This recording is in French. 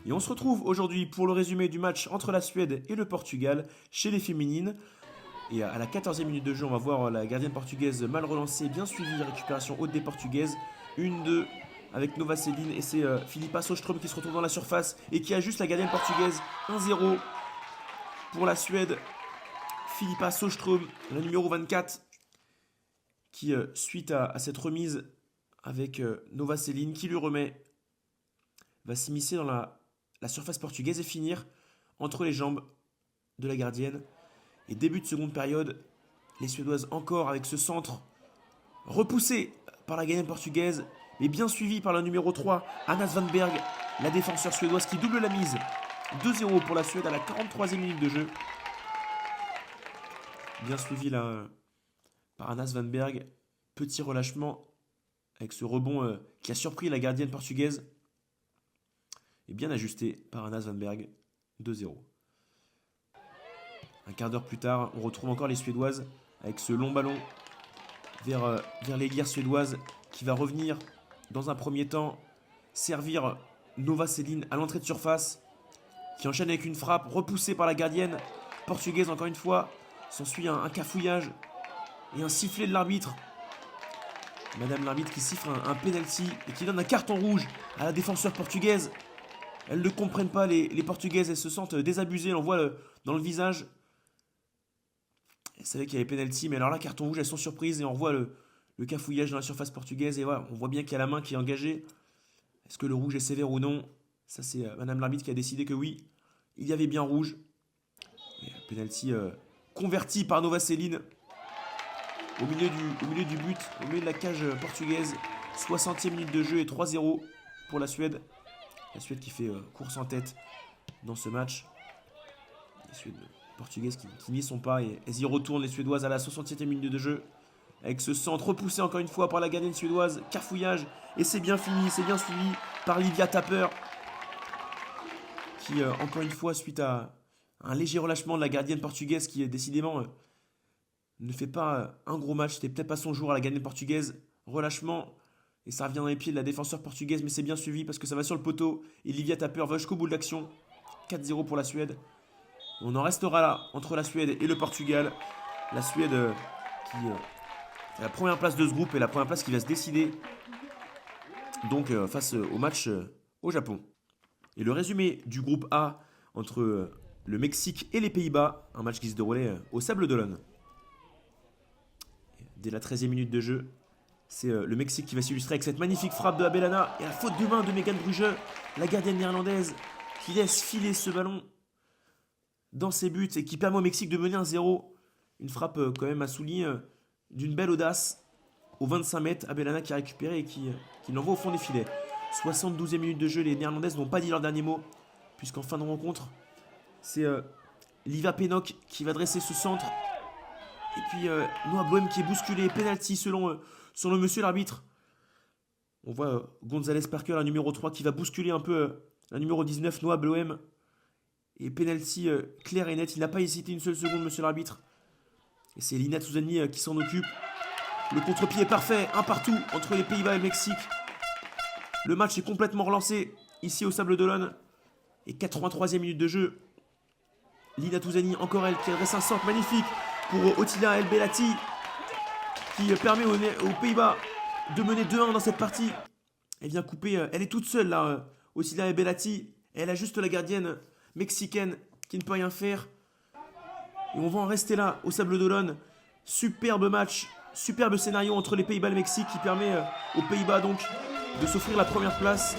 Et on se retrouve aujourd'hui pour le résumé du match entre la Suède et le Portugal chez les féminines. Et à la 14e minute de jeu, on va voir la gardienne portugaise mal relancée, bien suivie, récupération haute des portugaises. 1-2 avec Novacéline et c'est Filippa Soström qui se retrouve dans la surface et qui ajuste la gardienne portugaise. 1-0 pour la Suède. Filippa Soström, la numéro 24, qui suite à cette remise avec Novacéline, qui lui remet, va s'immiscer dans la surface portugaise et finir entre les jambes de la gardienne. Et début de seconde période, les Suédoises encore avec ce centre repoussé par la gardienne portugaise, mais bien suivi par la numéro 3, Anna Svanberg, la défenseur suédoise qui double la mise. 2-0 pour la Suède à la 43e minute de jeu. Bien suivi là par Anna Svanberg. Petit relâchement avec ce rebond qui a surpris la gardienne portugaise. Et bien ajusté par Anna Svanberg. 2-0. Un quart d'heure plus tard, on retrouve encore les Suédoises avec ce long ballon vers l'ailière suédoise qui va revenir dans un premier temps servir Novacéline à l'entrée de surface, qui enchaîne avec une frappe repoussée par la gardienne portugaise encore une fois. S'ensuit un cafouillage et un sifflet de l'arbitre. Madame l'arbitre qui siffle un penalty et qui donne un carton rouge à la défenseur portugaise. Elles ne comprennent pas, les portugaises, elles se sentent désabusées, on voit dans le visage. Elles savaient qu'il y avait penalty, mais alors là, carton rouge, elles sont surprises et on voit le cafouillage dans la surface portugaise. Et voilà, on voit bien qu'il y a la main qui est engagée. Est-ce que le rouge est sévère ou non? Ça, c'est Madame l'arbitre qui a décidé que oui, il y avait bien rouge. Et penalty converti par Novacéline au milieu du but, au milieu de la cage portugaise. 60e minute de jeu et 3-0 pour la Suède. La Suède qui fait course en tête dans ce match. Les Suèdes portugaises qui n'y sont pas et elles y retournent, les Suédoises, à la 67e minute de jeu. Avec ce centre repoussé encore une fois par la gardienne suédoise. Cafouillage et c'est bien fini, c'est bien suivi par Livia Tapper. Qui encore une fois, suite à un léger relâchement de la gardienne portugaise qui décidément ne fait pas un gros match. C'était peut-être pas son jour à la gardienne portugaise. Relâchement. Et ça revient dans les pieds de la défenseur portugaise. Mais c'est bien suivi parce que ça va sur le poteau. Et Livia Tapper va jusqu'au bout de l'action. 4-0 pour la Suède. On en restera là entre la Suède et le Portugal. La Suède qui est la première place de ce groupe et la première place qui va se décider. Donc face au match au Japon. Et le résumé du groupe A entre le Mexique et les Pays-Bas, un match qui se déroulait au Sable d'Olonne. Dès la 13e minute de jeu, c'est le Mexique qui va s'illustrer avec cette magnifique frappe de Abellana et la faute de main de Megan Brugge, la gardienne néerlandaise, qui laisse filer ce ballon dans ses buts et qui permet au Mexique de mener 1-0. Une frappe quand même à souligner d'une belle audace. Au 25 mètres, Abellana qui a récupéré et qui l'envoie au fond des filets. 72e minute de jeu, les Néerlandaises n'ont pas dit leur dernier mot, puisqu'en fin de rencontre, c'est Liva Pennock qui va dresser ce centre. Et puis Noah Boehm qui est bousculé. Penalty selon le monsieur l'arbitre. On voit González Parker, la numéro 3, qui va bousculer un peu la numéro 19, Noah Boehm. Et penalty clair et net. Il n'a pas hésité une seule seconde, monsieur l'arbitre. Et c'est Lina Touzani qui s'en occupe. Le contre-pied est parfait. Un partout entre les Pays-Bas et le Mexique. Le match est complètement relancé ici au Sable d'Olonne. Et 83e minute de jeu. Lina Touzani, encore elle, qui adresse un centre magnifique pour Otila El Belati, qui permet aux Pays-Bas de mener 2-1 dans cette partie. Elle vient couper, elle est toute seule là, Otila El Belati. Elle a juste la gardienne mexicaine qui ne peut rien faire. Et on va en rester là au Sable d'Olonne. Superbe match, superbe scénario entre les Pays-Bas et le Mexique qui permet aux Pays-Bas donc de s'offrir la première place.